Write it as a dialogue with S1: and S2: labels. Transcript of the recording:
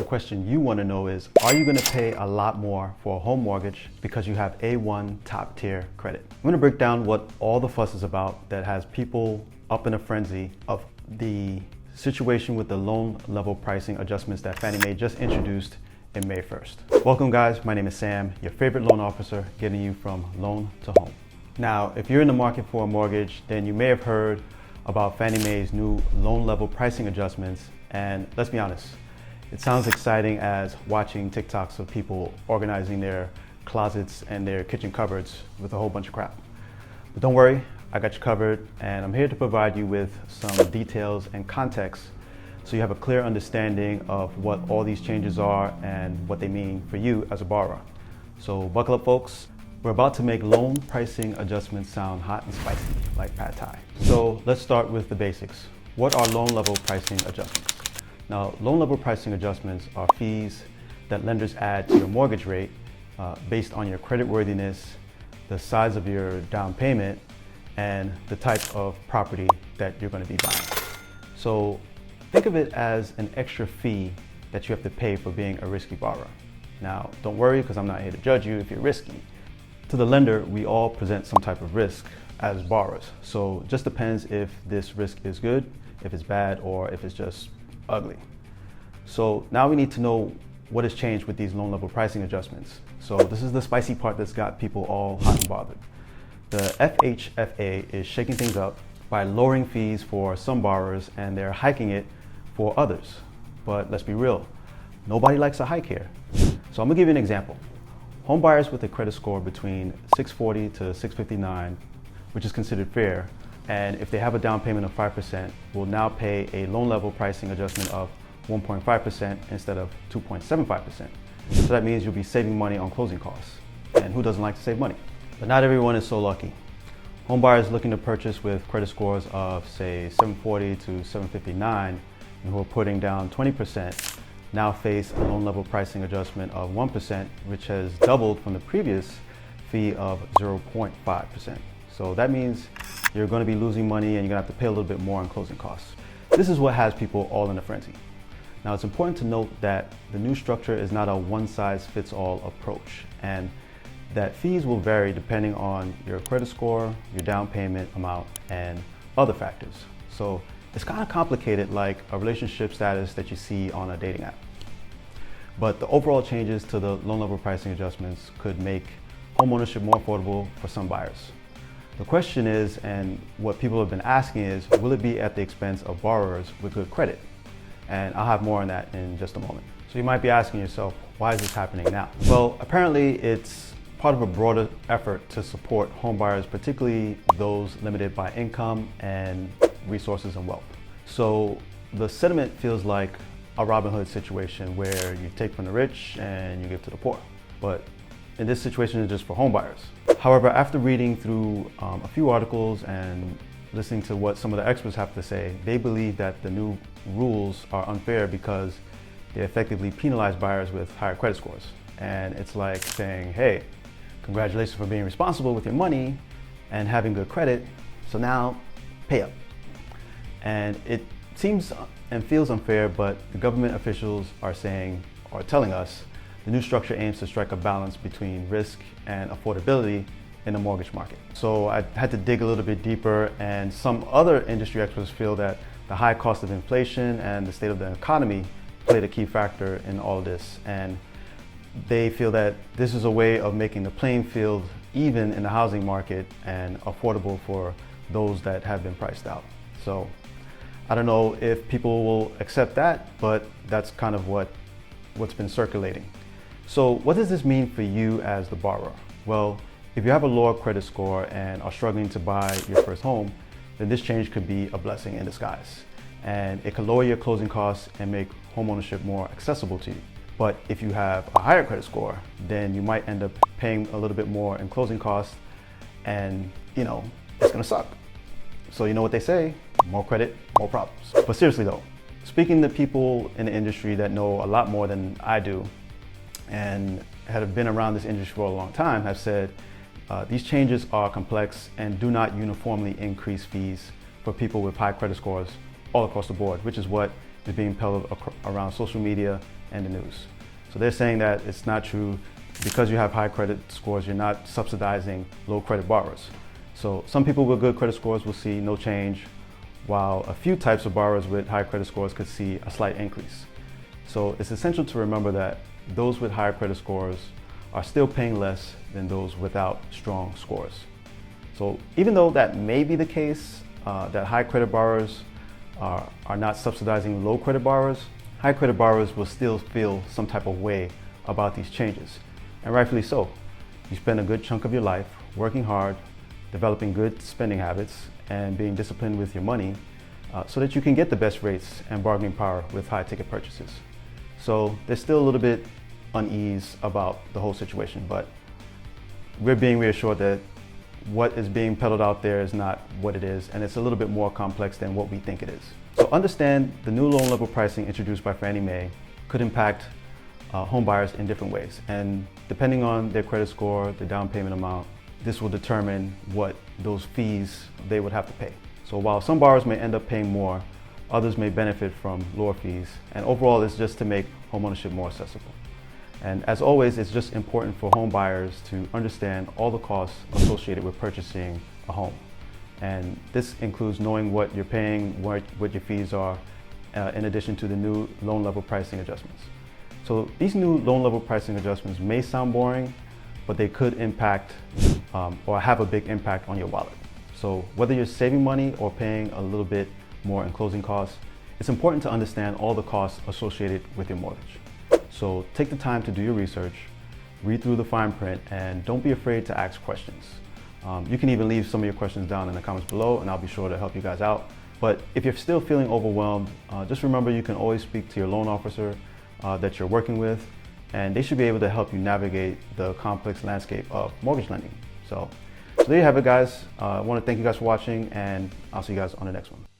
S1: question you want to know is, are you going to pay a lot more for a home mortgage because you have A1 top tier credit? I'm going to break down what all the fuss is about that has people up in a frenzy of the situation with the loan level pricing adjustments that Fannie Mae just introduced in May 1st. Welcome guys, my name is Sam, your favorite loan officer, getting you from loan to home. Now, if you're in the market for a mortgage, then you may have heard about Fannie Mae's new loan level pricing adjustments, and let's be honest, it sounds exciting as watching TikToks of people organizing their closets and their kitchen cupboards with a whole bunch of crap. But don't worry, I got you covered, and I'm here to provide you with some details and context so you have a clear understanding of what all these changes are and what they mean for you as a borrower. So buckle up folks, we're about to make loan pricing adjustments sound hot and spicy like pad thai. So let's start with the basics. What are loan level pricing adjustments? Now, loan level pricing adjustments are fees that lenders add to your mortgage rate based on your creditworthiness, the size of your down payment, and the type of property that you're going to be buying. So think of it as an extra fee that you have to pay for being a risky borrower. Now, don't worry, because I'm not here to judge you if you're risky. To the lender, we all present some type of risk as borrowers. So it just depends if this risk is good, if it's bad, or if it's just ugly. So now we need to know what has changed with these loan level pricing adjustments. So this is the spicy part that's got people all hot and bothered. The FHFA is shaking things up by lowering fees for some borrowers and they're hiking it for others. But let's be real, nobody likes a hike here. So I'm gonna give you an example. Homebuyers with a credit score between 640 to 659, which is considered fair, and if they have a down payment of 5%, will now pay a loan level pricing adjustment of 1.5% instead of 2.75%. So that means you'll be saving money on closing costs. And who doesn't like to save money? But not everyone is so lucky. Homebuyers looking to purchase with credit scores of say 740 to 759 and who are putting down 20% now face a loan level pricing adjustment of 1%, which has doubled from the previous fee of 0.5%. So that means you're going to be losing money and you're going to have to pay a little bit more on closing costs. This is what has people all in a frenzy. Now, it's important to note that the new structure is not a one-size-fits-all approach, and that fees will vary depending on your credit score, your down payment amount, and other factors. So it's kind of complicated, like a relationship status that you see on a dating app. But the overall changes to the loan level pricing adjustments could make homeownership more affordable for some buyers. The question is, and what people have been asking is, will it be at the expense of borrowers with good credit? And I'll have more on that in just a moment. So you might be asking yourself, why is this happening now? Well, apparently it's part of a broader effort to support homebuyers, particularly those limited by income and resources and wealth. So the sentiment feels like a Robin Hood situation where you take from the rich and you give to the poor. But in this situation, it's just for homebuyers. However, after reading through a few articles and listening to what some of the experts have to say, they believe that the new rules are unfair because they effectively penalize buyers with higher credit scores. And it's like saying, hey, congratulations for being responsible with your money and having good credit, so now pay up. And it seems and feels unfair, but the government officials are saying, or telling us, the new structure aims to strike a balance between risk and affordability in the mortgage market. So I had to dig a little bit deeper, and some other industry experts feel that the high cost of inflation and the state of the economy played a key factor in all of this. And they feel that this is a way of making the playing field even in the housing market and affordable for those that have been priced out. So I don't know if people will accept that, but that's kind of what's been circulating. So what does this mean for you as the borrower? Well, if you have a lower credit score and are struggling to buy your first home, then this change could be a blessing in disguise. And it could lower your closing costs and make homeownership more accessible to you. But if you have a higher credit score, then you might end up paying a little bit more in closing costs, and it's gonna suck. So you know what they say, more credit, more problems. But seriously though, speaking to people in the industry that know a lot more than I do and have been around this industry for a long time, have said these changes are complex and do not uniformly increase fees for people with high credit scores all across the board, which is what is being peddled around social media and the news. So they're saying that it's not true. Because you have high credit scores, you're not subsidizing low credit borrowers. So some people with good credit scores will see no change, while a few types of borrowers with high credit scores could see a slight increase. So it's essential to remember that those with higher credit scores are still paying less than those without strong scores. So even though that may be the case, that high credit borrowers are not subsidizing low credit borrowers, high credit borrowers will still feel some type of way about these changes. And rightfully so. You spend a good chunk of your life working hard, developing good spending habits, and being disciplined with your money so that you can get the best rates and bargaining power with high ticket purchases. So there's still a little bit unease about the whole situation, but we're being reassured that what is being peddled out there is not what it is, and it's a little bit more complex than what we think it is. So understand the new loan level pricing introduced by Fannie Mae could impact home buyers in different ways, and depending on their credit score, the down payment amount, this will determine what those fees they would have to pay. So while some borrowers may end up paying more, others may benefit from lower fees, and overall it's just to make homeownership more accessible. And as always, it's just important for home buyers to understand all the costs associated with purchasing a home. And this includes knowing what you're paying, what your fees are, in addition to the new loan level pricing adjustments. So these new loan level pricing adjustments may sound boring, but they could impact or have a big impact on your wallet. So whether you're saving money or paying a little bit more in closing costs, it's important to understand all the costs associated with your mortgage. So take the time to do your research, read through the fine print, and don't be afraid to ask questions. You can even leave some of your questions down in the comments below, and I'll be sure to help you guys out. But if you're still feeling overwhelmed, just remember you can always speak to your loan officer that you're working with, and they should be able to help you navigate the complex landscape of mortgage lending. So there you have it, guys. I want to thank you guys for watching, and I'll see you guys on the next one.